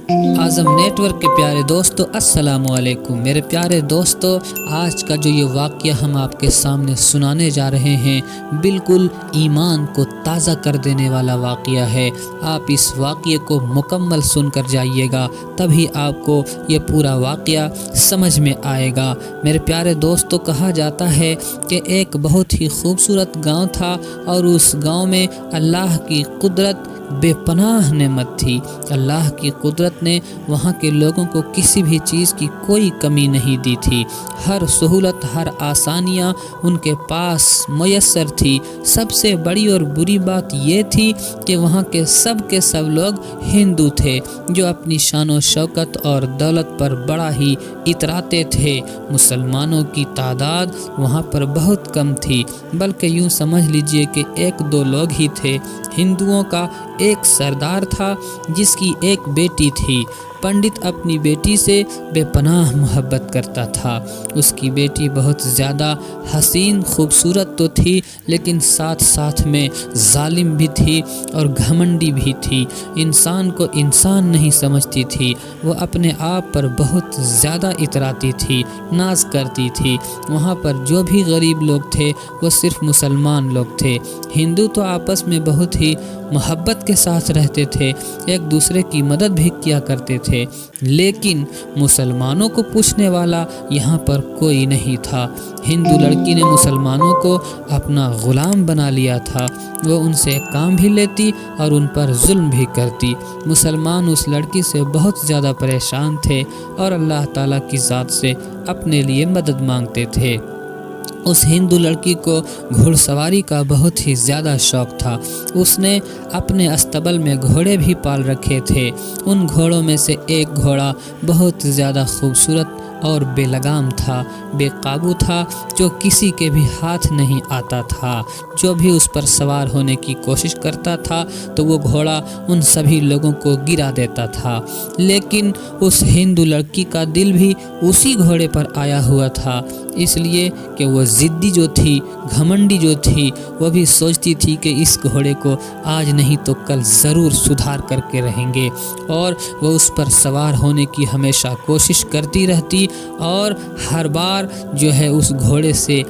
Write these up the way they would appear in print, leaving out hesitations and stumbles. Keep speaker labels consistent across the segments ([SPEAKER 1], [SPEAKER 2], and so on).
[SPEAKER 1] اعظم net work کے پیارے دوستو، السلام علیکم۔ میرے پیارے دوستو، آج کا جو یہ واقعہ ہم آپ کے سامنے سنانے جا رہے ہیں، بالکل ایمان کو تازہ کر دینے والا واقعہ ہے۔ آپ اس واقعے کو مکمل سن کر جائیے گا، تبھی آپ کو یہ پورا واقعہ سمجھ میں آئے گا۔ میرے پیارے دوستو، کہا جاتا ہے کہ ایک بہت ہی خوبصورت گاؤں تھا، اور اس گاؤں میں اللہ کی قدرت بے پناہ نعمت تھی۔ اللہ کی قدرت نے وہاں کے لوگوں کو کسی بھی چیز کی کوئی کمی نہیں دی تھی۔ ہر سہولت، ہر آسانیاں ان کے پاس میسر تھی۔ سب سے بڑی اور بری بات یہ تھی کہ وہاں کے سب لوگ ہندو تھے، جو اپنی شان و شوکت اور دولت پر بڑا ہی اتراتے تھے۔ مسلمانوں کی تعداد وہاں پر بہت کم تھی، بلکہ یوں سمجھ لیجئے کہ ایک دو لوگ ہی تھے۔ ہندوؤں کا ایک سردار تھا جس کی ایک بیٹی تھی۔ پنڈت اپنی بیٹی سے بے پناہ محبت کرتا تھا۔ اس کی بیٹی بہت زیادہ حسین خوبصورت تو تھی، لیکن ساتھ میں ظالم بھی تھی اور گھمنڈی بھی تھی۔ انسان کو انسان نہیں سمجھتی تھی۔ وہ اپنے آپ پر بہت زیادہ اتراتی تھی، ناز کرتی تھی۔ وہاں پر جو بھی غریب لوگ تھے وہ صرف مسلمان لوگ تھے۔ ہندو تو آپس میں بہت ہی محبت کے ساتھ رہتے تھے، ایک دوسرے کی مدد بھی کیا کرتے تھے، لیکن مسلمانوں کو پوچھنے والا یہاں پر کوئی نہیں تھا۔ ہندو لڑکی نے مسلمانوں کو اپنا غلام بنا لیا تھا۔ وہ ان سے کام بھی لیتی اور ان پر ظلم بھی کرتی۔ مسلمان اس لڑکی سے بہت زیادہ پریشان تھے اور اللہ تعالیٰ کی ذات سے اپنے لیے مدد مانگتے تھے۔ اس ہندو لڑکی کو گھڑ سواری کا بہت ہی زیادہ شوق تھا۔ اس نے اپنے استبل میں گھوڑے بھی پال رکھے تھے۔ ان گھوڑوں میں سے ایک گھوڑا بہت زیادہ خوبصورت اور بے لگام تھا، بے قابو تھا، جو کسی کے بھی ہاتھ نہیں آتا تھا۔ جو بھی اس پر سوار ہونے کی کوشش کرتا تھا تو وہ گھوڑا ان سبھی لوگوں کو گرا دیتا تھا۔ لیکن اس ہندو لڑکی کا دل بھی اسی گھوڑے پر آیا ہوا تھا، اس لیے کہ وہ ضدی جو تھی، گھمنڈی جو تھی، وہ بھی سوچتی تھی کہ اس گھوڑے کو آج نہیں تو کل ضرور سدھار کر کے رہیں گے، اور وہ اس پر سوار ہونے کی ہمیشہ کوشش کرتی رہتی، اور ہر بار جو ہے اس گھوڑے سے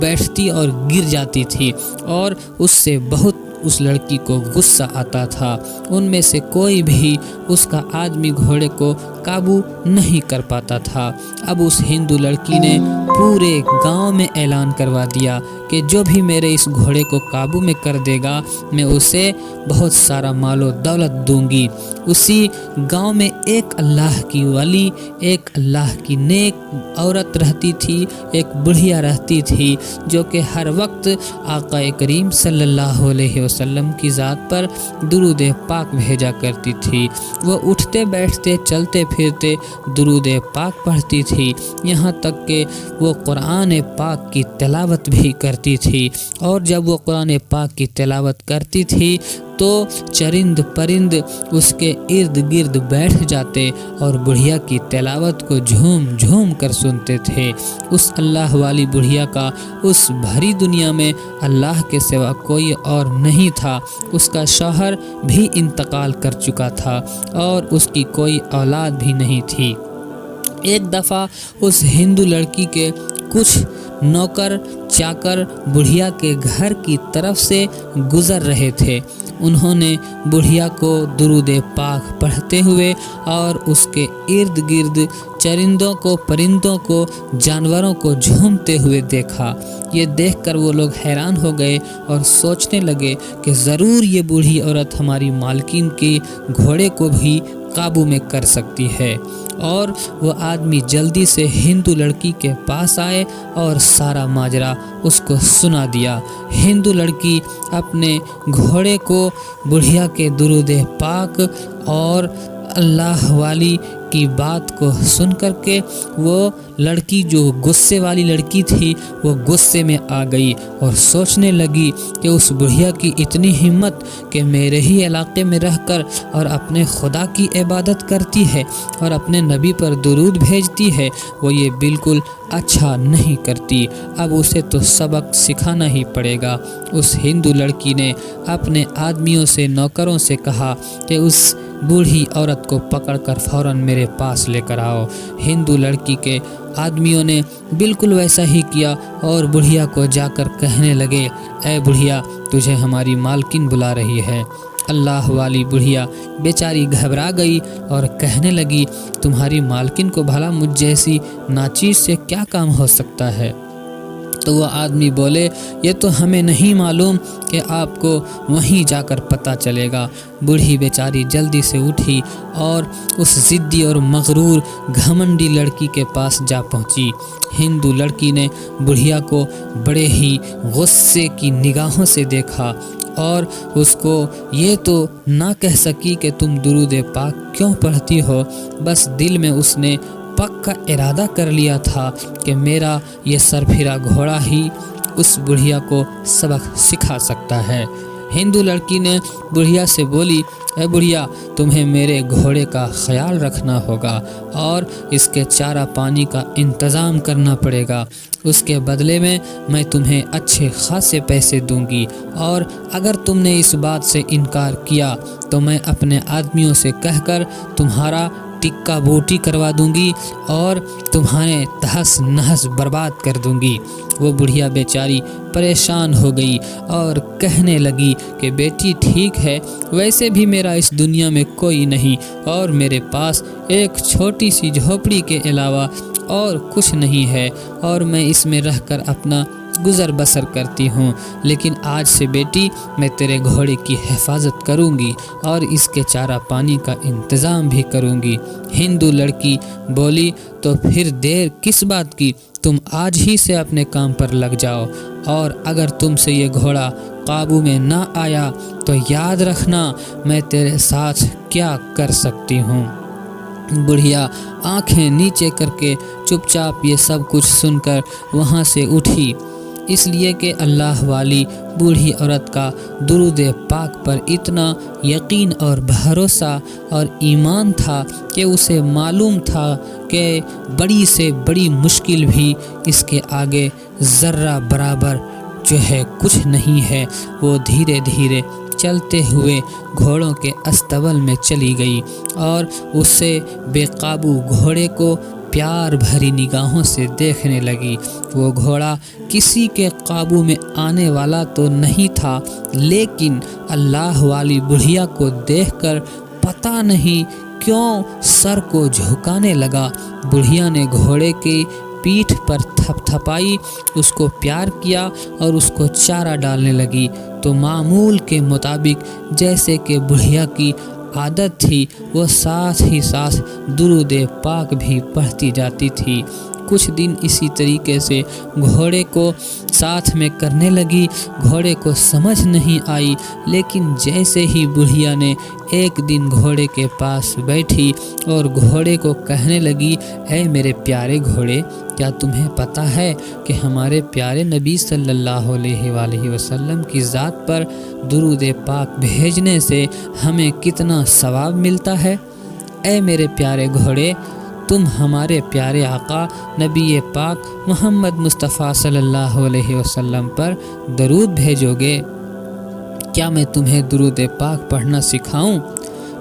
[SPEAKER 1] بیٹھتی اور گر جاتی تھی، اور اس سے بہت اس لڑکی کو غصہ آتا تھا۔ ان میں سے کوئی بھی اس کا آدمی گھوڑے کو قابو نہیں کر پاتا تھا۔ اب اس ہندو لڑکی نے پورے گاؤں میں اعلان کروا دیا کہ جو بھی میرے اس گھوڑے کو قابو میں کر دے گا، میں اسے بہت سارا مال و دولت دوں گی۔ اسی گاؤں میں ایک اللہ کی ولی، ایک اللہ کی نیک عورت رہتی تھی، ایک بڑھیا رہتی تھی، جو کہ ہر وقت آقا کریم صلی اللہ علیہ وسلم کی ذات پر درود پاک بھیجا کرتی تھی۔ وہ اٹھتے بیٹھتے چلتے پھرتے درود پاک پڑھتی تھی، یہاں تک کہ وہ قرآن پاک کی تلاوت بھی کرتی تھی، اور جب وہ قرآن پاک کی تلاوت کرتی تھی تو چرند پرند اس کے ارد گرد بیٹھ جاتے اور بڑھیا کی تلاوت کو جھوم جھوم کر سنتے تھے۔ اس اللہ والی بڑھیا کا اس بھری دنیا میں اللہ کے سوا کوئی اور نہیں تھا۔ اس کا شوہر بھی انتقال کر چکا تھا اور اس کی کوئی اولاد بھی نہیں تھی۔ ایک دفعہ اس ہندو لڑکی کے کچھ نوکر چاکر بڑھیا کے گھر کی طرف سے گزر رہے تھے۔ انہوں نے بڑھیا کو درود پاک پڑھتے ہوئے اور اس کے ارد گرد چرندوں کو، پرندوں کو، جانوروں کو جھومتے ہوئے دیکھا۔ یہ دیکھ کر وہ لوگ حیران ہو گئے اور سوچنے لگے کہ ضرور یہ بوڑھی عورت ہماری مالکین کی گھوڑے کو بھی قابو میں کر سکتی ہے، اور وہ آدمی جلدی سے ہندو لڑکی کے پاس آئے اور سارا ماجرا اس کو سنا دیا۔ ہندو لڑکی اپنے گھوڑے کو بڑھیا کے درود پاک اور اللہ والی की बात को सुन कर के वो लड़की, जो गुस्से वाली लड़की थी, वो गुस्से में आ गई और सोचने लगी कि उस बुढ़िया की इतनी हिम्मत कि मेरे ही इलाके में रहकर और अपने खुदा की इबादत करती है और अपने नबी पर दुरूद भेजती है, वो ये बिल्कुल अच्छा नहीं करती। अब उसे तो सबक सिखाना ही पड़ेगा। उस हिंदू लड़की ने अपने आदमियों से, नौकरों से कहा कि उस बूढ़ी औरत को पकड़कर फ़ौरन मेरे पास लेकर आओ। हिंदू लड़की के आदमियों ने बिल्कुल वैसा ही किया और बुढ़िया को जाकर कहने लगे, ऐ बुढ़िया, तुझे हमारी मालकिन बुला रही है। अल्लाह वाली बुढ़िया बेचारी घबरा गई और कहने लगी, तुम्हारी मालकिन को भला मुझ जैसी नाचीज से क्या काम हो सकता है? तो वह आदमी बोले, ये तो हमें नहीं मालूम कि आपको वहीं जाकर पता चलेगा। बूढ़ी बेचारी जल्दी से उठी और उस ज़िद्दी और मगरूर घमंडी लड़की के पास जा पहुंची। हिंदू लड़की ने बुढ़िया को बड़े ही गुस्से की निगाहों से देखा और उसको ये तो ना कह सकी कि तुम दुरूद पाक क्यों पढ़ती हो। बस दिल में उसने पक्का इरादा कर लिया था कि मेरा ये सरफिरा घोड़ा ही उस बुढ़िया को सबक सिखा सकता है। हिंदू लड़की ने बुढ़िया से बोली, ए बुढ़िया, तुम्हें मेरे घोड़े का ख्याल रखना होगा और इसके चारा पानी का इंतज़ाम करना पड़ेगा। उसके बदले में मैं तुम्हें अच्छे खासे पैसे दूंगी और अगर तुमने इस बात से इनकार किया तो मैं अपने आदमियों से कहकर तुम्हारा टिक्का बोटी करवा दूंगी और तुम्हारे तहस नहस बर्बाद कर दूंगी। वो बुढ़िया बेचारी परेशान हो गई और कहने लगी कि बेटी ठीक है, वैसे भी मेरा इस दुनिया में कोई नहीं और मेरे पास एक छोटी सी झोपड़ी के अलावा और कुछ नहीं है और मैं इसमें रहकर अपना गुज़र बसर करती हूँ। लेकिन आज से बेटी मैं तेरे घोड़े की हिफाजत करूँगी और इसके चारा पानी का इंतज़ाम भी करूँगी। हिंदू लड़की बोली, तो फिर देर किस बात की, तुम आज ही से अपने काम पर लग जाओ और अगर तुमसे ये घोड़ा काबू में ना आया तो याद रखना मैं तेरे साथ क्या कर सकती हूँ। बुढ़िया आंखें नीचे करके चुपचाप ये सब कुछ सुनकर वहाँ से उठी, इसलिए कि अल्लाह वाली बूढ़ी औरत का दुरूद पाक पर इतना यकीन और भरोसा और ईमान था कि उसे मालूम था कि बड़ी से बड़ी मुश्किल भी इसके आगे ज़र्रा बराबर जो है कुछ नहीं है। वो धीरे धीरे चलते हुए घोड़ों के अस्तबल में चली गई और उससे बेकाबू घोड़े को प्यार भरी निगाहों से देखने लगी। वो घोड़ा किसी के काबू में आने वाला तो नहीं था, लेकिन अल्लाह वाली बुढ़िया को देखकर पता नहीं क्यों सर को झुकाने लगा। बुढ़िया ने घोड़े की पीठ पर थपथपाई, उसको प्यार किया और उसको चारा डालने लगी। तो मामूल के मुताबिक जैसे कि बुढ़िया की आदत थी, वो साथ ही साथ दुरूद पाक भी पढ़ती जाती थी। कुछ दिन इसी तरीके से घोड़े को साथ में करने लगी। घोड़े को समझ नहीं आई, लेकिन जैसे ही बुढ़िया ने एक दिन घोड़े के पास बैठी और घोड़े को कहने लगी, ऐ मेरे प्यारे घोड़े, क्या तुम्हें पता है कि हमारे प्यारे नबी सल्लल्लाहु अलैहि वसल्लम की ज़ात पर दुरूद पाक भेजने से हमें कितना सवाब मिलता है? ऐ मेरे प्यारे घोड़े, तुम हमारे प्यारे आका नबी पाक मोहम्मद मुस्तफ़ा सल्लल्लाहु अलैहि वसल्लम पर दरूद भेजोगे? क्या मैं तुम्हें दुरूद पाक पढ़ना सिखाऊं?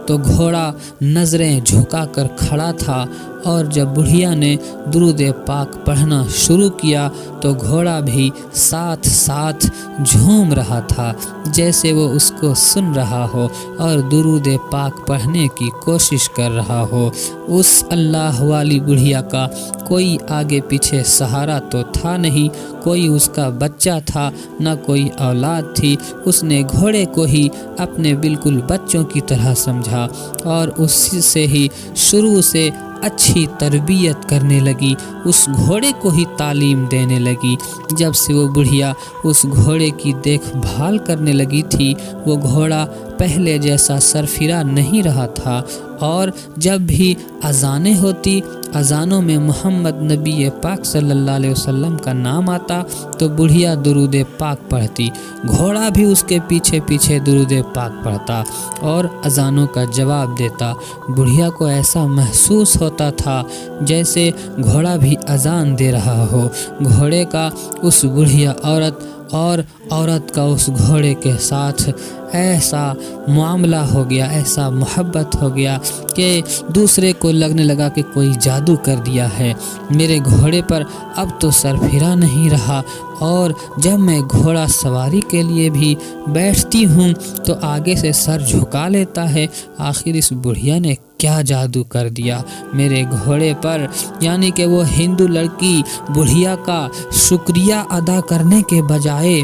[SPEAKER 1] तो घोड़ा नज़रें झुकाकर खड़ा था और जब बुढ़िया ने दुरूद पाक पढ़ना शुरू किया तो घोड़ा भी साथ साथ झूम रहा था, जैसे वो उसको सुन रहा हो और दुरूद पाक पढ़ने की कोशिश कर रहा हो। उस अल्लाह वाली बुढ़िया का कोई आगे पीछे सहारा तो था नहीं, कोई उसका बच्चा था, ना कोई औलाद थी। उसने घोड़े को ही अपने बिल्कुल बच्चों की तरह समझा और उसी से ही शुरू से अच्छी तरबियत करने लगी, उस घोड़े को ही तालीम देने लगी। जब से वो बुढ़िया उस घोड़े की देखभाल करने लगी थी, वो घोड़ा पहले जैसा सरफिरा नहीं रहा था और जब भी अजानें होती, अजानों में मोहम्मद नबी पाक सल्लल्लाहु अलैहि वसल्लम का नाम आता तो बुढ़िया दुरूद पाक पढ़ती, घोड़ा भी उसके पीछे पीछे दुरूद पाक पढ़ता और अजानों का जवाब देता। बुढ़िया को ऐसा महसूस होता था जैसे घोड़ा भी अजान दे रहा हो। घोड़े का उस बुढ़िया औरत और औरत का उस घोड़े के साथ ऐसा मामला हो गया, ऐसा मोहब्बत हो गया कि दूसरे को लगने लगा कि कोई जादू कर दिया है। मेरे घोड़े पर अब तो सर फिरा नहीं रहा और जब मैं घोड़ा सवारी के लिए भी बैठती हूँ तो आगे से सर झुका लेता है। आखिर इस बुढ़िया ने क्या जादू कर दिया मेरे घोड़े पर। यानी कि वो हिंदू लड़की बुढ़िया का शुक्रिया अदा करने के बजाय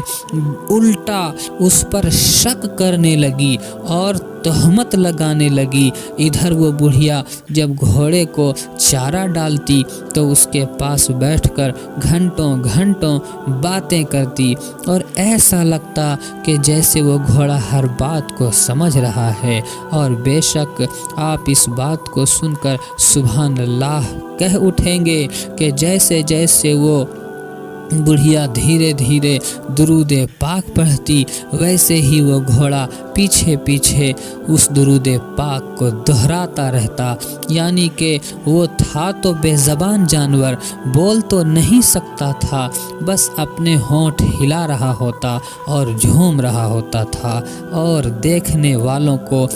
[SPEAKER 1] उल्टा उस पर शक करने लगी और तहमत लगाने लगी। इधर वो बुढ़िया जब घोड़े को चारा डालती तो उसके पास बैठकर घंटों घंटों बातें करती और ऐसा लगता कि जैसे वो घोड़ा हर बात को समझ रहा है। और बेशक आप इस बात को सुनकर सुभान अल्लाह कह उठेंगे कि जैसे जैसे वो बुढ़िया धीरे धीरे दुरूद पाक पढ़ती वैसे ही वो घोड़ा पीछे पीछे उस दुरूद पाक को दोहराता रहता। यानी कि वो था तो बेज़बान जानवर, बोल तो नहीं सकता था, बस अपने होंठ हिला रहा होता और झूम रहा होता था। और देखने वालों को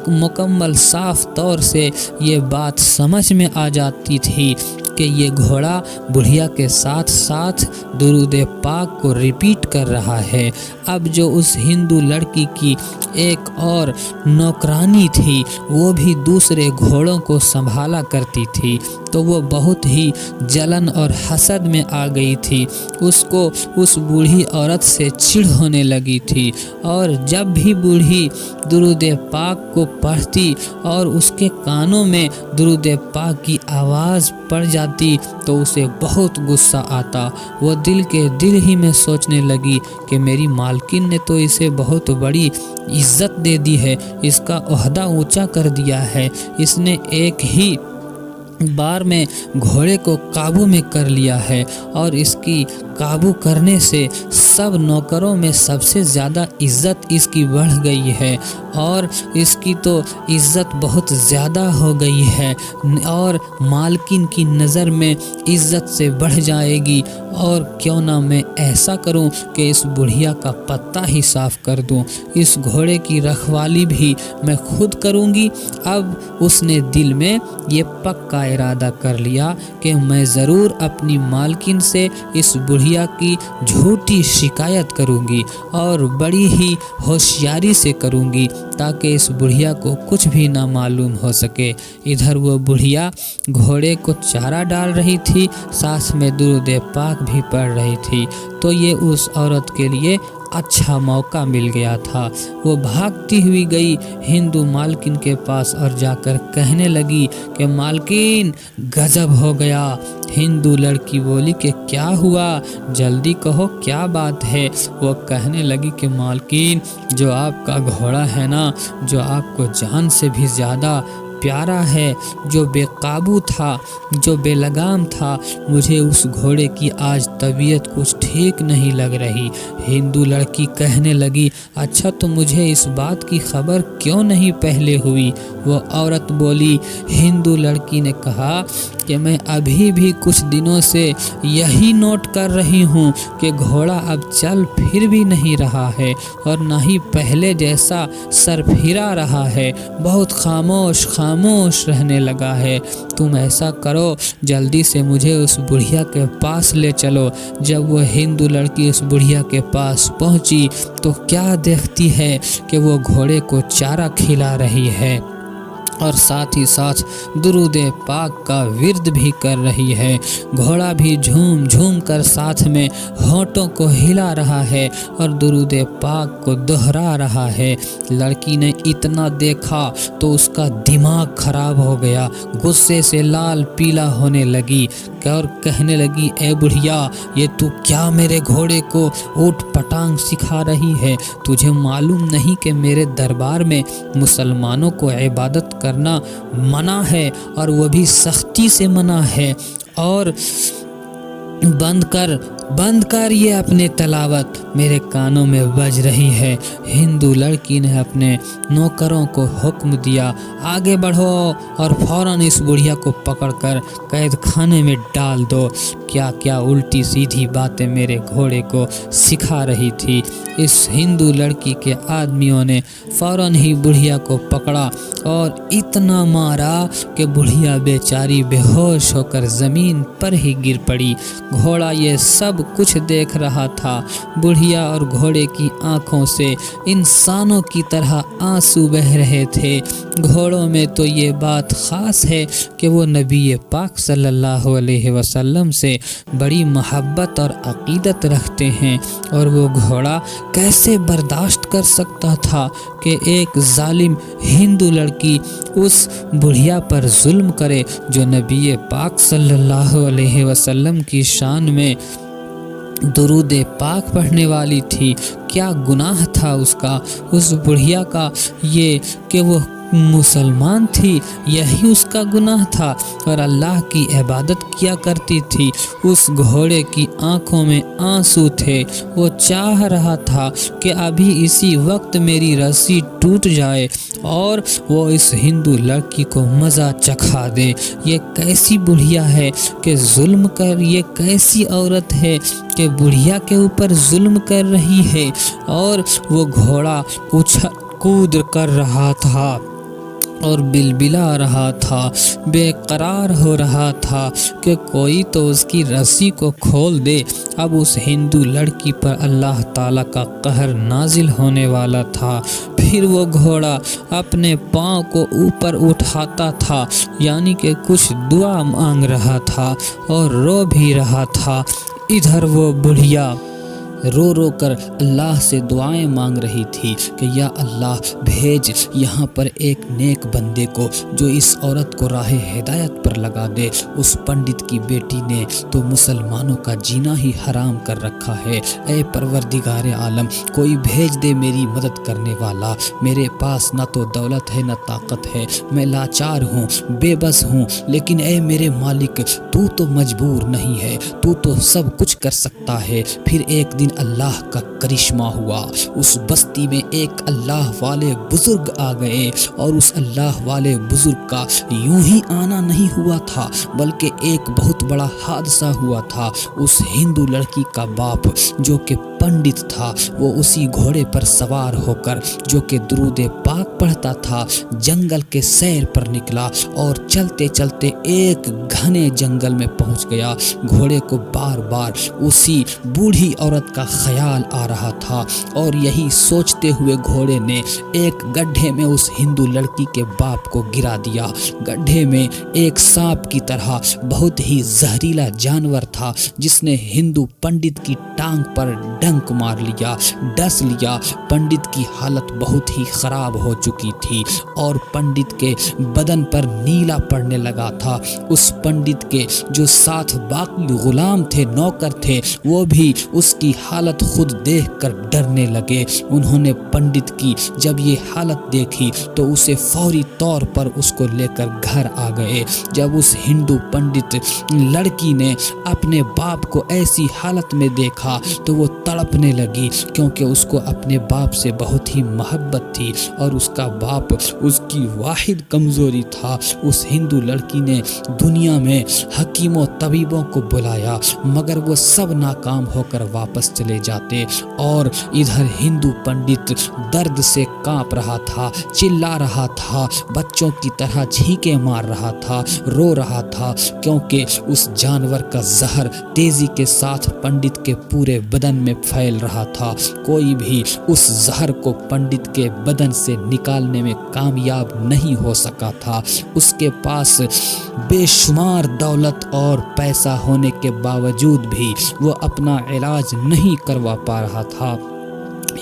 [SPEAKER 1] मुकम्मल साफ तौर से ये बात समझ में आ जाती थी कि ये घोड़ा बुढ़िया के साथ साथ दुरूद पाक को रिपीट कर रहा है। अब जो उस हिंदू लड़की की एक और नौकरानी थी वो भी दूसरे घोड़ों को संभाला करती थी तो वो बहुत ही जलन और हसद में आ गई थी। उसको उस बूढ़ी औरत से चिढ़ होने लगी थी और जब भी बूढ़ी दुरूद पाक को पढ़ती और उसके कानों में दुरूद पाक की आवाज़ पड़ जाती तो उसे बहुत गुस्सा आता। वो दिल के दिल ही में सोचने लगी कि मेरी मालकिन ने तो इसे बहुत बड़ी इज्जत दे दी है, इसका ओहदा ऊंचा कर दिया है, इसने एक ही बार में घोड़े को काबू में कर लिया है और इसकी काबू करने से सब नौकरों में सबसे ज़्यादा इज्जत इसकी बढ़ गई है और इसकी तो इज्जत बहुत ज़्यादा हो गई है और मालकिन की नज़र में इज्जत से बढ़ जाएगी। और क्यों ना मैं ऐसा करूं कि इस बुढ़िया का पत्ता ही साफ कर दूं, इस घोड़े की रखवाली भी मैं खुद करूंगी। अब उसने दिल में ये पक्का इरादा कर लिया कि मैं ज़रूर अपनी मालकिन से इस बुढ़िया की झूठी शिकायत करूंगी और बड़ी ही होशियारी से करूंगी ताकि इस बुढ़िया को कुछ भी ना मालूम हो सके। इधर वो बुढ़िया घोड़े को चारा डाल रही थी, साथ में दुरूद पाक भी पढ़ रही थी तो ये उस औरत के लिए अच्छा मौका मिल गया था। वो भागती हुई गई हिंदू मालकिन के पास और जाकर कहने लगी कि मालकिन गजब हो गया। हिंदू लड़की बोली कि क्या हुआ, जल्दी कहो क्या बात है। वो कहने लगी कि मालकिन जो आपका घोड़ा है ना, जो आपको जान से भी ज़्यादा प्यारा है, जो बेकाबू था, जो बेलगाम था, मुझे उस घोड़े की आज तबीयत कुछ ठीक नहीं लग रही। हिंदू लड़की कहने लगी अच्छा तो मुझे इस बात की खबर क्यों नहीं पहले हुई। वो औरत बोली, हिंदू लड़की ने कहा कि मैं अभी भी कुछ दिनों से यही नोट कर रही हूँ कि घोड़ा अब चल फिर भी नहीं रहा है और ना ही पहले जैसा सर फिरा रहा है, बहुत खामोश रहने लगा है। तुम ऐसा करो जल्दी से मुझे उस बुढ़िया के पास ले चलो। जब वो हिंदू लड़की उस बुढ़िया के पास पहुंची तो क्या देखती है कि वो घोड़े को चारा खिला रही है और साथ ही साथ दुरूद पाक का विर्द भी कर रही है। घोड़ा भी झूम झूम कर साथ में होंठों को हिला रहा है और दुरूद पाक को दोहरा रहा है। लड़की ने इतना देखा तो उसका दिमाग खराब हो गया, गुस्से से लाल पीला होने लगी। और कहने लगी, ए बुढ़िया, ये तू क्या मेरे घोड़े को ऊट पटांग सिखा रही है? तुझे मालूम नहीं कि मेरे दरबार में मुसलमानों को इबादत करना मना है, और वो भी सख्ती से मना है। और बंद कर ये अपने तलावत, मेरे कानों में बज रही है। हिंदू लड़की ने अपने नौकरों को हुक्म दिया, आगे बढ़ो और फौरन इस बुढ़िया को पकड़कर कैद खाने में डाल दो। क्या क्या उल्टी सीधी बातें मेरे घोड़े को सिखा रही थी। इस हिंदू लड़की के आदमियों ने फौरन ही बुढ़िया को पकड़ा और इतना मारा कि बुढ़िया बेचारी बेहोश होकर ज़मीन पर ही गिर पड़ी। घोड़ा ये सब कुछ देख रहा था। बुढ़िया और घोड़े की आंखों से इंसानों की तरह आंसू बह रहे थे। घोड़ों में तो ये बात ख़ास है कि वो नबी पाक सल्लल्लाहु अलैहि वसल्लम से बड़ी मोहब्बत और अक़ीदत रखते हैं, और वो घोड़ा कैसे बर्दाश्त कर सकता था कि एक जालिम हिंदू लड़की उस बुढ़िया पर जुल्म करे जो नबी पाक सल्लल्लाहु अलैहि वसल्लम की शान में दुरूद पाक पढ़ने वाली थी। क्या गुनाह था उसका, उस बुढ़िया का, ये कि वो मुसलमान थी, यही उसका गुनाह था, और अल्लाह की इबादत किया करती थी। उस घोड़े की आंखों में आंसू थे। वो चाह रहा था कि अभी इसी वक्त मेरी रस्सी टूट जाए और वो इस हिंदू लड़की को मज़ा चखा दे। ये कैसी बुढ़िया है कि जुल्म कर, ये कैसी औरत है कि बुढ़िया के ऊपर जुल्म कर रही है। और वो घोड़ा उछल कूद कर रहा था और बिलबिला रहा था, बेकरार हो रहा था कि कोई तो उसकी रस्सी को खोल दे। अब उस हिंदू लड़की पर अल्लाह ताला का कहर नाजिल होने वाला था। फिर वो घोड़ा अपने पाँव को ऊपर उठाता था, यानी कि कुछ दुआ मांग रहा था और रो भी रहा था। इधर वो बुढ़िया रो रो कर अल्लाह से दुआएं मांग रही थी कि या अल्लाह, भेज यहाँ पर एक नेक बंदे को जो इस औरत को राह हिदायत पर लगा दे। उस पंडित की बेटी ने तो मुसलमानों का जीना ही हराम कर रखा है। ऐ परवरदिगार आलम, कोई भेज दे मेरी मदद करने वाला। मेरे पास ना तो दौलत है ना ताकत है, मैं लाचार हूँ, बेबस हूँ, लेकिन ऐ मेरे मालिक, तू तो मजबूर नहीं है, तू तो सब कुछ कर सकता है। फिर एक दिन अल्लाह का करिश्मा हुआ। उस बस्ती में एक अल्लाह वाले बुजुर्ग आ गए, और उस अल्लाह वाले बुजुर्ग का यूं ही आना नहीं हुआ था, बल्कि एक बहुत बड़ा हादसा हुआ था। उस हिंदू लड़की का बाप जो कि पंडित था, वो उसी घोड़े पर सवार होकर, जो कि दुरूद पाक पढ़ता था, जंगल के सैर पर निकला और चलते चलते एक घने जंगल में पहुंच गया। घोड़े को बार बार उसी बूढ़ी औरत का ख्याल आ रहा था, और यही सोचते हुए घोड़े ने एक गड्ढे में उस हिंदू लड़की के बाप को गिरा दिया। गड्ढे में एक सांप की तरह बहुत ही जहरीला जानवर था, जिसने हिंदू पंडित की टांग पर डंक मार लिया, डस लिया। पंडित की हालत बहुत ही खराब हो चुकी थी और पंडित के बदन पर नीला पड़ने लगा था। उस पंडित के जो साथ बाकी गुलाम थे, नौकर थे, वो भी उसकी हालत खुद देखकर डरने लगे। उन्होंने पंडित की जब ये हालत देखी तो उसे फौरी तौर पर उसको लेकर घर आ गए। जब उस हिंदू पंडित लड़की ने अपने बाप को ऐसी हालत में देखा तो वो तड़पने लगी, क्योंकि उसको अपने बाप से बहुत ही मोहब्बत थी और उसका बाप उसकी वाहिद कमजोरी था। उस हिंदू लड़की ने दुनिया में हकीमों तबीबों को बुलाया, मगर वो सब नाकाम होकर वापस चले जाते। और इधर हिंदू पंडित दर्द से कांप रहा था, चिल्ला रहा था, बच्चों की तरह छींके मार रहा था, रो रहा था, क्योंकि उस जानवर का जहर तेजी के साथ पंडित के पूरे बदन में फैल रहा था। कोई भी उस जहर को पंडित के बदन से निकालने में कामयाब नहीं हो सका था। उसके पास बेशुमार दौलत और पैसा होने के बावजूद भी वो अपना इलाज नहीं करवा पा रहा था।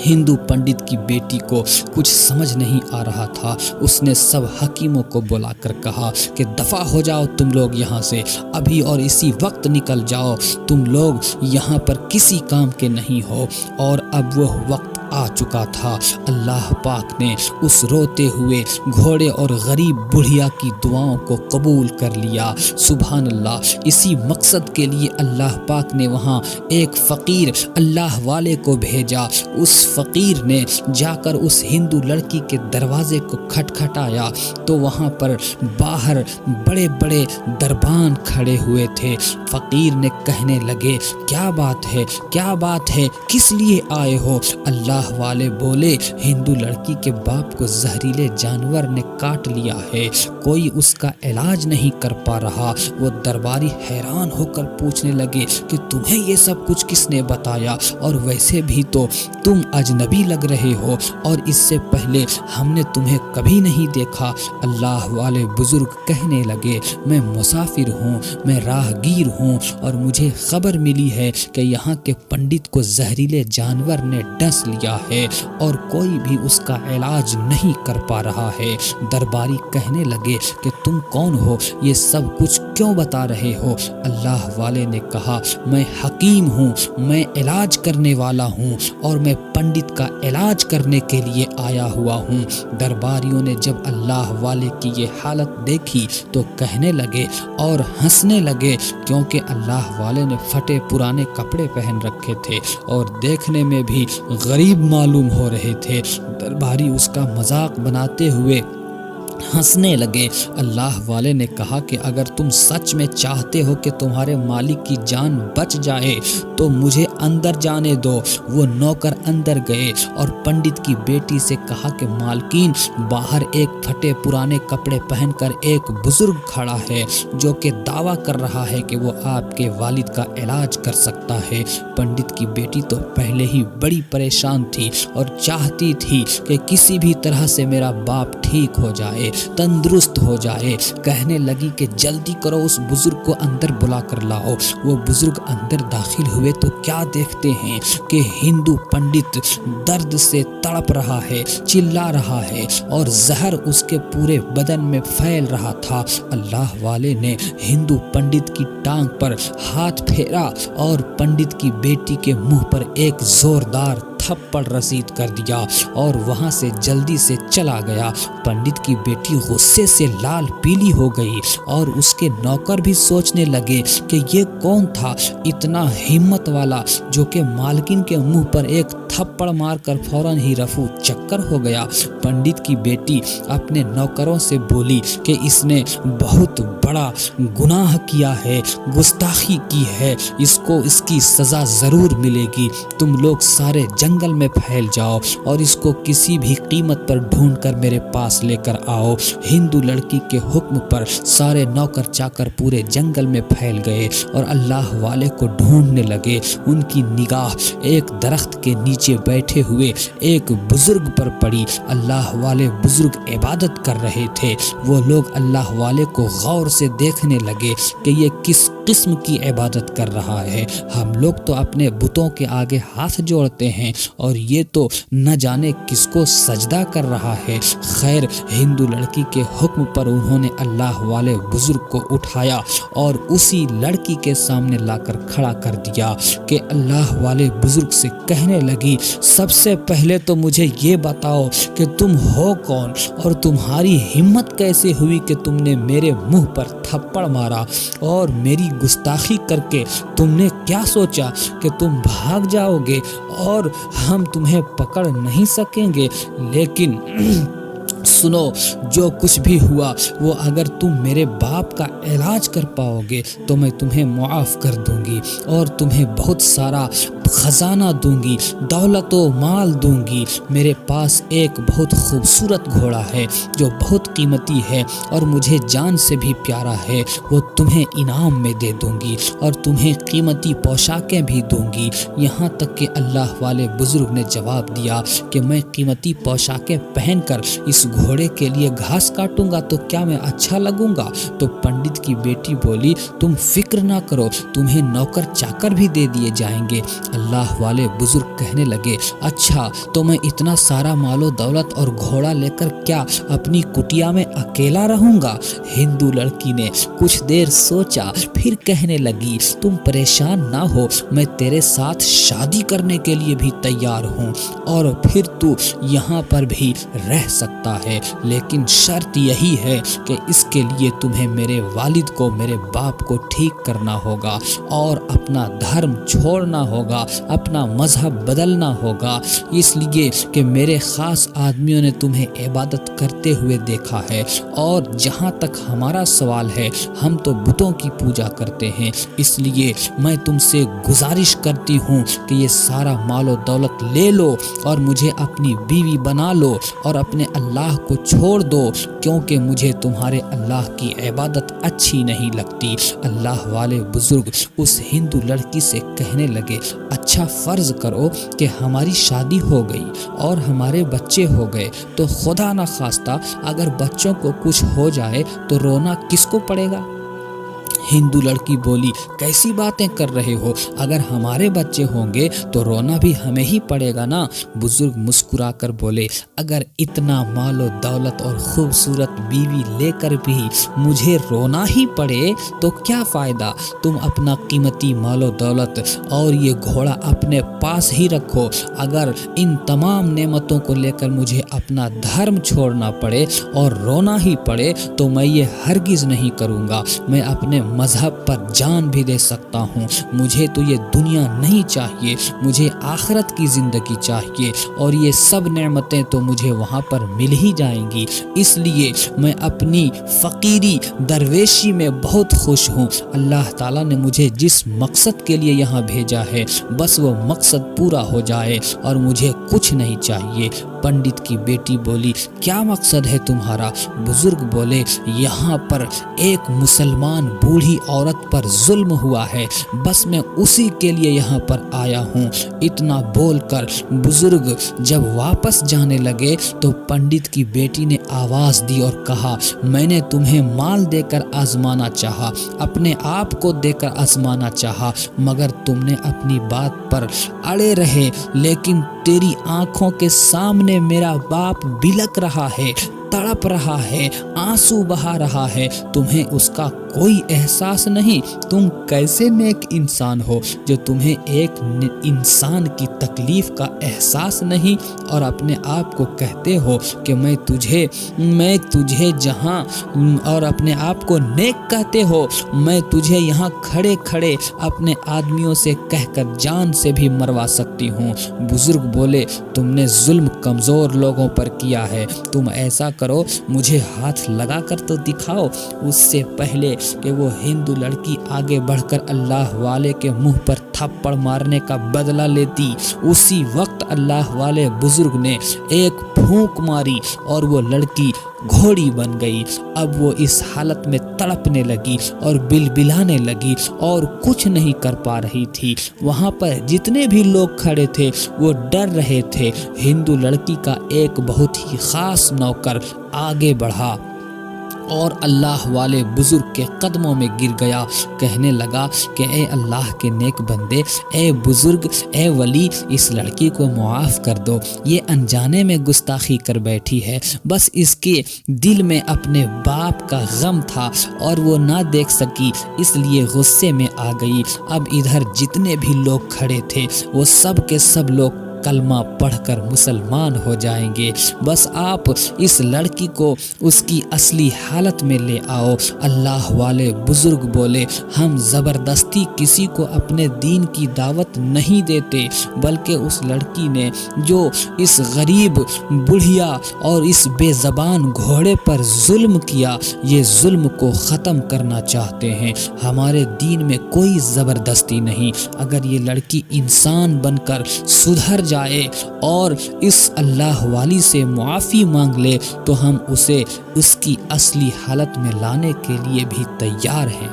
[SPEAKER 1] हिंदू पंडित की बेटी को कुछ समझ नहीं आ रहा था। उसने सब हकीमों को बुलाकर कहा कि दफ़ा हो जाओ तुम लोग यहाँ से, अभी और इसी वक्त निकल जाओ, तुम लोग यहाँ पर किसी काम के नहीं हो। और अब वो वक्त आ चुका था। अल्लाह पाक ने उस रोते हुए घोड़े और गरीब बुढ़िया की दुआओं को कबूल कर लिया। सुभान अल्लाह। इसी मकसद के लिए अल्लाह पाक ने वहाँ एक फ़कीर अल्लाह वाले को भेजा। उस फ़कीर ने जाकर उस हिंदू लड़की के दरवाजे को खटखटाया तो वहाँ पर बाहर बड़े बड़े दरबान खड़े हुए थे। फ़कीर ने कहने लगे, क्या बात है, क्या बात है, किस लिए आए हो? अल्लाह वाले बोले, हिंदू लड़की के बाप को जहरीले जानवर ने काट लिया है, कोई उसका इलाज नहीं कर पा रहा। वो दरबारी हैरान होकर पूछने लगे कि तुम्हें ये सब कुछ किसने बताया, और वैसे भी तो तुम अजनबी लग रहे हो और इससे पहले हमने तुम्हें कभी नहीं देखा। अल्लाह वाले बुजुर्ग कहने लगे, मैं मुसाफिर हूँ, मैं राहगीर हूँ और मुझे खबर मिली है कि यहाँ के पंडित को जहरीले जानवर ने डस लिया है और कोई भी उसका इलाज नहीं कर पा रहा है। दरबारी कहने लगे कि तुम कौन हो, ये सब कुछ क्यों बता रहे हो? अल्लाह वाले ने कहा, मैं हकीम हूँ, मैं इलाज करने वाला हूँ और मैं पंडित का इलाज करने के लिए आया हुआ हूँ। दरबारियों ने जब अल्लाह वाले की ये हालत देखी तो कहने लगे और हंसने लगे, क्योंकि अल्लाह वाले ने फटे पुराने कपड़े पहन रखे थे और देखने में भी गरीब मालूम हो रहे थे। दरबारी उसका मजाक बनाते हुए हंसने लगे। अल्लाह वाले ने कहा कि अगर तुम सच में चाहते हो कि तुम्हारे मालिक की जान बच जाए तो मुझे अंदर जाने दो। वो नौकर अंदर गए और पंडित की बेटी से कहा कि मालकिन, बाहर एक फटे पुराने कपड़े पहनकर एक बुजुर्ग खड़ा है जो कि दावा कर रहा है कि वो आपके वालिद का इलाज कर सकता है। पंडित की बेटी तो पहले ही बड़ी परेशान थी और चाहती थी कि किसी भी तरह से मेरा बाप ठीक हो जाए, तंदुरुस्त हो जाए। कहने लगी कि जल्दी करो, उस बुजुर्ग को अंदर बुला कर लाओ। वो बुजुर्ग अंदर दाखिल हुए तो क्या देखते हैं कि हिंदू पंडित दर्द से तड़प रहा है, चिल्ला रहा है और जहर उसके पूरे बदन में फैल रहा था। अल्लाह वाले ने हिंदू पंडित की टांग पर हाथ फेरा और पंडित की बेटी के मुंह पर एक जोरदार थप्पड़ रसीद कर दिया और वहां से जल्दी से चला गया। पंडित की बेटी गुस्से से लाल पीली हो गई और उसके नौकर भी सोचने लगे कि ये कौन था इतना हिम्मत वाला जो कि मालकिन के मुंह पर एक थप्पड़ मारकर फौरन ही रफू चक्कर हो गया। पंडित की बेटी अपने नौकरों से बोली कि इसने बहुत बड़ा गुनाह किया है, गुस्ताखी की है, इसको इसकी सजा जरूर मिलेगी। तुम लोग सारे जंगल में फैल जाओ और इसको किसी भी कीमत पर ढूंढकर मेरे पास लेकर आओ। हिंदू लड़की के हुक्म पर सारे नौकर चाकर पूरे जंगल में फैल गए और अल्लाह वाले को ढूंढने लगे। उनकी निगाह एक दरख्त के नीचे बैठे हुए एक बुजुर्ग पर पड़ी। अल्लाह वाले बुजुर्ग इबादत कर रहे थे। वो लोग अल्लाह वाले को गौर से देखने लगे कि ये किस किस्म की इबादत कर रहा है। हम लोग तो अपने बुतों के आगे हाथ जोड़ते हैं और ये तो न जाने किसको सजदा कर रहा है। खैर, हिंदू लड़की के हुक्म पर उन्होंने अल्लाह वाले बुजुर्ग को उठाया और उसी लड़की के सामने लाकर खड़ा कर दिया कि अल्लाह वाले बुजुर्ग से कहने लगी, सबसे पहले तो मुझे ये बताओ कि तुम हो कौन और तुम्हारी हिम्मत कैसे हुई कि तुमने मेरे मुंह पर थप्पड़ मारा और मेरी गुस्ताखी करके तुमने क्या सोचा कि तुम भाग जाओगे और हम तुम्हें पकड़ नहीं सकेंगे। लेकिन सुनो, जो कुछ भी हुआ वो अगर तुम मेरे बाप का इलाज कर पाओगे तो मैं तुम्हें मुआफ़ कर दूंगी और तुम्हें बहुत सारा खजाना दूंगी, दौलत व माल दूंगी। मेरे पास एक बहुत खूबसूरत घोड़ा है जो बहुत कीमती है और मुझे जान से भी प्यारा है, वो तुम्हें इनाम में दे दूंगी और तुम्हें कीमती पोशाकें भी दूंगी। यहाँ तक कि अल्लाह वाले बुजुर्ग ने जवाब दिया कि मैं कीमती पोशाकें पहनकर इस घोड़े के लिए घास काटूंगा तो क्या मैं अच्छा लगूंगा? तो पंडित की बेटी बोली, तुम फिक्र ना करो, तुम्हें नौकर चाकर भी दे दिए जाएंगे। اللہ والے بزرگ کہنے لگے اچھا تو میں اتنا سارا مال و دولت اور گھوڑا لے کر کیا اپنی کٹیا میں اکیلا رہوں گا؟ ہندو لڑکی نے کچھ دیر سوچا، پھر کہنے لگی تم پریشان نہ ہو، میں تیرے ساتھ شادی کرنے کے لیے بھی تیار ہوں اور پھر تو یہاں پر بھی رہ سکتا ہے، لیکن شرط یہی ہے کہ اس کے لیے تمہیں میرے والد کو، میرے باپ کو ٹھیک کرنا ہوگا اور اپنا دھرم چھوڑنا ہوگا، اپنا مذہب بدلنا ہوگا، اس لیے کہ میرے خاص آدمیوں نے تمہیں عبادت کرتے ہوئے دیکھا ہے، اور جہاں تک ہمارا سوال ہے ہم تو بتوں کی پوجا کرتے ہیں، اس لیے میں تم سے گزارش کرتی ہوں کہ یہ سارا مال و دولت لے لو اور مجھے اپنی بیوی بنا لو اور اپنے اللہ کو چھوڑ دو، کیونکہ مجھے تمہارے اللہ کی عبادت اچھی نہیں لگتی۔ اللہ والے بزرگ اس ہندو لڑکی سے کہنے لگے اچھا فرض کرو کہ ہماری شادی ہو گئی اور ہمارے بچے ہو گئے تو خدا نہ خواستہ اگر بچوں کو کچھ ہو جائے تو رونا کس کو پڑے گا؟ ہندو لڑکی بولی کیسی باتیں کر رہے ہو، اگر ہمارے بچے ہوں گے تو رونا بھی ہمیں ہی پڑے گا نا۔ بزرگ مسکرا کر بولے اگر اتنا مال و دولت اور خوبصورت بیوی لے کر بھی مجھے رونا ہی پڑے تو کیا فائدہ، تم اپنا قیمتی مال و دولت اور یہ گھوڑا اپنے پاس ہی رکھو، اگر ان تمام نعمتوں کو لے کر مجھے اپنا دھرم چھوڑنا پڑے اور رونا ہی پڑے تو میں یہ ہرگز نہیں کروں گا، میں اپنے مذہب پر جان بھی دے سکتا ہوں، مجھے تو یہ دنیا نہیں چاہیے، مجھے آخرت کی زندگی چاہیے اور یہ سب نعمتیں تو مجھے وہاں پر مل ہی جائیں گی، اس لیے میں اپنی فقیری درویشی میں بہت خوش ہوں، اللہ تعالیٰ نے مجھے جس مقصد کے لیے یہاں بھیجا ہے بس وہ مقصد پورا ہو جائے اور مجھے کچھ نہیں چاہیے۔ پنڈت کی بیٹی بولی کیا مقصد ہے تمہارا؟ بزرگ بولے یہاں پر ایک مسلمان بوڑھی عورت پر ظلم ہوا ہے، بس میں اسی کے لیے یہاں پر آیا ہوں۔ اتنا بول کر بزرگ جب واپس جانے لگے تو پنڈت کی بیٹی نے آواز دی اور کہا میں نے تمہیں مال دے کر آزمانا چاہا، اپنے آپ کو دے کر آزمانا چاہا، مگر تم نے اپنی بات پر اڑے رہے، لیکن تیری آنکھوں کے سامنے میرا باپ بلک رہا ہے، تڑپ رہا ہے، آنسو بہا رہا ہے، تمہیں اس کا کوئی احساس نہیں، تم کیسے نیک انسان ہو جو تمہیں ایک انسان کی تکلیف کا احساس نہیں اور اپنے آپ کو کہتے ہو کہ میں تجھے جہاں اور اپنے آپ کو نیک کہتے ہو، میں تجھے یہاں کھڑے کھڑے اپنے آدمیوں سے کہہ کر جان سے بھی مروا سکتی ہوں۔ بزرگ بولے تم نے ظلم کمزور لوگوں پر کیا ہے، تم ایسا کرو مجھے ہاتھ لگا کر تو دکھاؤ۔ اس سے پہلے کہ وہ ہندو لڑکی آگے بڑھ کر اللہ والے کے منہ پر تھپڑ مارنے کا بدلہ لیتی، اسی وقت اللہ والے بزرگ نے ایک پھونک ماری اور وہ لڑکی گھوڑی بن گئی۔ اب وہ اس حالت میں تڑپنے لگی اور بلبلانے لگی اور کچھ نہیں کر پا رہی تھی۔ وہاں پر جتنے بھی لوگ کھڑے تھے وہ ڈر رہے تھے۔ ہندو لڑکی کا ایک بہت ہی خاص نوکر آگے بڑھا اور اللہ والے بزرگ کے قدموں میں گر گیا، کہنے لگا کہ اے اللہ کے نیک بندے، اے بزرگ، اے ولی، اس لڑکی کو معاف کر دو، یہ انجانے میں گستاخی کر بیٹھی ہے، بس اس کے دل میں اپنے باپ کا غم تھا اور وہ نہ دیکھ سکی، اس لیے غصے میں آ گئی۔ اب ادھر جتنے بھی لوگ کھڑے تھے وہ سب کے سب لوگ کلمہ پڑھ کر مسلمان ہو جائیں گے، بس آپ اس لڑکی کو اس کی اصلی حالت میں لے آؤ۔ اللہ والے بزرگ بولے ہم زبردستی کسی کو اپنے دین کی دعوت نہیں دیتے، بلکہ اس لڑکی نے جو اس غریب بڑھیا اور اس بے زبان گھوڑے پر ظلم کیا، یہ ظلم کو ختم کرنا چاہتے ہیں۔ ہمارے دین میں کوئی زبردستی نہیں، اگر یہ لڑکی انسان بن کر سدھر جائے اور اس اللہ والی سے معافی مانگ لے تو ہم اسے اس کی اصلی حالت میں لانے کے لیے بھی تیار ہیں۔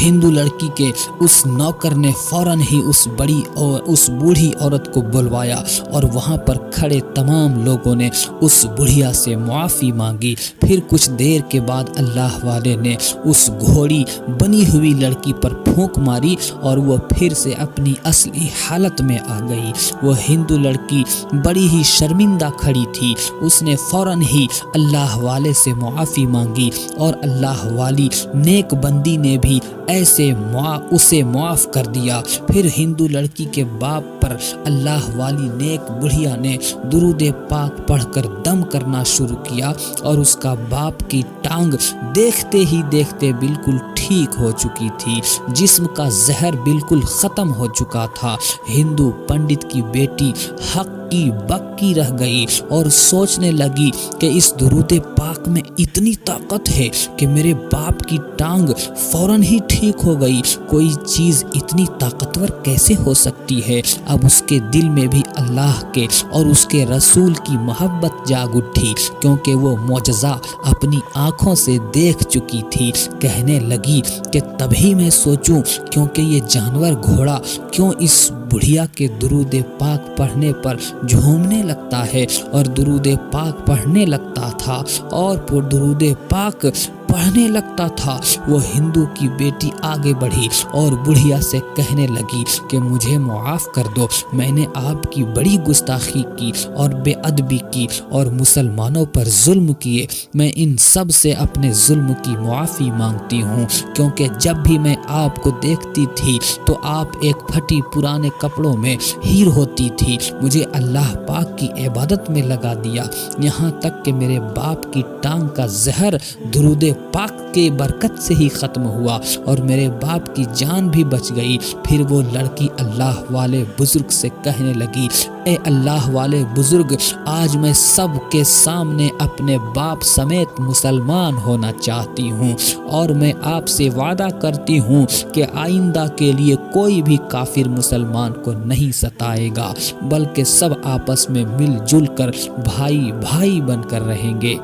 [SPEAKER 1] ہندو لڑکی کے اس نوکر نے فوراً ہی اس بوڑھی عورت کو بلوایا اور وہاں پر کھڑے تمام لوگوں نے اس بڑھیا سے معافی مانگی۔ پھر کچھ دیر کے بعد اللہ والے نے اس گھوڑی بنی ہوئی لڑکی پر پھونک ماری اور وہ پھر سے اپنی اصلی حالت میں آ گئی۔ وہ ہندو لڑکی بڑی ہی شرمندہ کھڑی تھی۔ اس نے فوراً ہی اللہ والے سے معافی مانگی اور اللہ والی نیک بندی نے بھی اسے معاف کر دیا۔ پھر ہندو لڑکی کے باپ پر اللہ والی نیک بڑھیا نے درود پاک پڑھ کر دم کرنا شروع کیا اور اس کا باپ کی ٹانگ دیکھتے ہی دیکھتے بالکل ٹھیک ہو چکی تھی۔ جسم کا زہر بالکل ختم ہو چکا تھا۔ ہندو پنڈت کی بیٹی حق کی بکی رہ گئی اور سوچنے لگی کہ اس درود پاک میں اتنی طاقت ہے کہ میرے باپ کی ٹانگ فوراً ہی ٹھیک ہو گئی۔ کوئی چیز اتنی طاقتور کیسے ہو سکتی ہے؟ اب اس کے دل میں بھی اللہ کے اور اس کے رسول کی محبت جاگ اٹھی، کیونکہ وہ معجزہ اپنی آنکھوں سے دیکھ چکی تھی۔ کہنے لگی کہ تبھی میں سوچوں کیونکہ یہ جانور گھوڑا کیوں اس بڑھیا کے درود پاک پڑھنے پر جھومنے لگتا ہے اور درود پاک پڑھنے لگتا تھا اور درود پاک پڑھنے لگتا تھا۔ وہ ہندو کی بیٹی آگے بڑھی اور بڑھیا سے کہنے لگی کہ مجھے معاف کر دو، میں نے آپ کی بڑی گستاخی کی اور بے ادبی کی اور مسلمانوں پر ظلم کیے۔ میں ان سب سے اپنے ظلم کی معافی مانگتی ہوں، کیونکہ جب بھی میں آپ کو دیکھتی تھی تو آپ ایک پھٹی پرانے کپڑوں میں ہیر ہوتی تھی۔ مجھے اللہ پاک کی عبادت میں لگا دیا، یہاں تک کہ میرے باپ کی ٹانگ کا زہر درود پاک کے برکت سے ہی ختم ہوا اور میرے باپ کی جان بھی بچ گئی۔ پھر وہ لڑکی اللہ والے بزرگ سے کہنے لگی، اے اللہ والے بزرگ، آج میں سب کے سامنے اپنے باپ سمیت مسلمان ہونا چاہتی ہوں اور میں آپ سے وعدہ کرتی ہوں کہ آئندہ کے لیے کوئی بھی کافر مسلمان کو نہیں ستائے گا، بلکہ سب آپس میں مل جل کر بھائی بھائی بن کر رہیں گے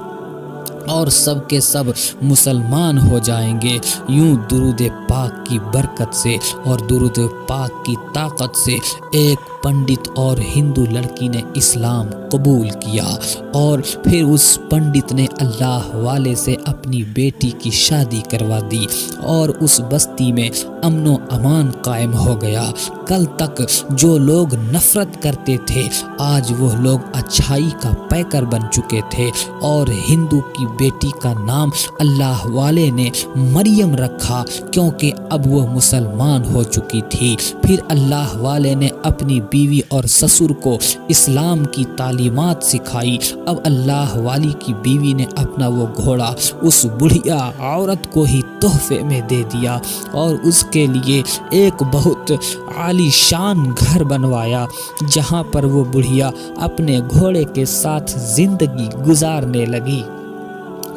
[SPEAKER 1] اور سب کے سب مسلمان ہو جائیں گے۔ یوں درود پاک کی برکت سے اور درود پاک کی طاقت سے ایک پنڈت اور ہندو لڑکی نے اسلام قبول کیا اور پھر اس پنڈت نے اللہ والے سے اپنی بیٹی کی شادی کروا دی اور اس بستی میں امن و امان قائم ہو گیا۔ کل تک جو لوگ نفرت کرتے تھے آج وہ لوگ اچھائی کا پیکر بن چکے تھے اور ہندو کی بیٹی کا نام اللہ والے نے مریم رکھا، کیونکہ اب وہ مسلمان ہو چکی تھی۔ پھر اللہ والے نے اپنی بیوی اور سسر کو اسلام کی تعلیمات سکھائی۔ اب اللہ والی کی بیوی نے اپنا وہ گھوڑا اس بڑھیا عورت کو ہی تحفے میں دے دیا اور اس کے لیے ایک بہت عالی شان گھر بنوایا، جہاں پر وہ بڑھیا اپنے گھوڑے کے ساتھ زندگی گزارنے لگی۔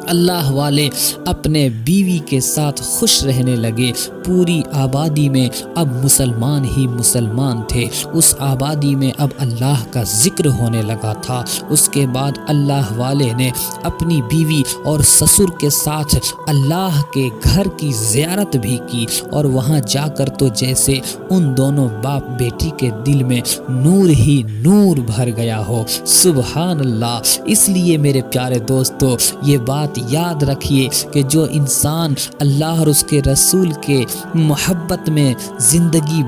[SPEAKER 1] اللہ والے اپنے بیوی کے ساتھ خوش رہنے لگے۔ پوری آبادی میں اب مسلمان ہی مسلمان تھے۔ اس آبادی میں اب اللہ کا ذکر ہونے لگا تھا۔ اس کے بعد اللہ والے نے اپنی بیوی اور سسر کے ساتھ اللہ کے گھر کی زیارت بھی کی اور وہاں جا کر تو جیسے ان دونوں باپ بیٹی کے دل میں نور ہی نور بھر گیا ہو۔ سبحان اللہ۔ اس لیے میرے پیارے دوستو، یہ بات یاد رکھیے کہ جو انسان اللہ اور اس کے رسول کے محبت میں زندگی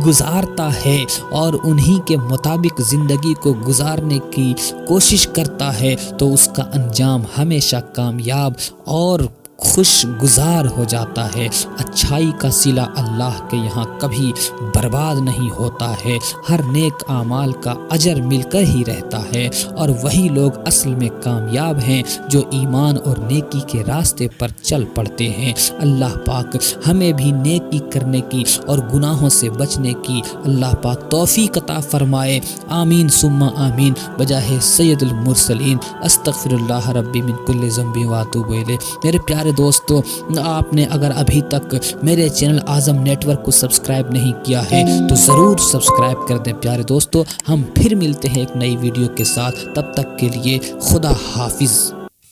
[SPEAKER 1] گزارتا ہے اور انہی کے مطابق زندگی کو گزارنے کی کوشش کرتا ہے تو اس کا انجام ہمیشہ کامیاب اور خوشگزار ہو جاتا ہے۔ اچھائی کا صلہ اللہ کے یہاں کبھی برباد نہیں ہوتا ہے، ہر نیک اعمال کا اجر مل کر ہی رہتا ہے اور وہی لوگ اصل میں کامیاب ہیں جو ایمان اور نیکی کے راستے پر چل پڑتے ہیں۔ اللہ پاک ہمیں بھی نیکی کرنے کی اور گناہوں سے بچنے کی اللہ پاک توفیق عطا فرمائے۔ آمین ثم آمین بجاہ سید المرسلین۔ استغفر اللہ ربی من کل ذنب واتوب الیہ۔ میرے پیارے دوستو، آپ نے اگر ابھی تک میرے چینل اعظم نیٹ ورک کو سبسکرائب نہیں کیا ہے تو ضرور سبسکرائب کر دیں۔ پیارے دوستو، ہم پھر ملتے ہیں ایک نئی ویڈیو کے ساتھ، تب تک کے لیے خدا حافظ۔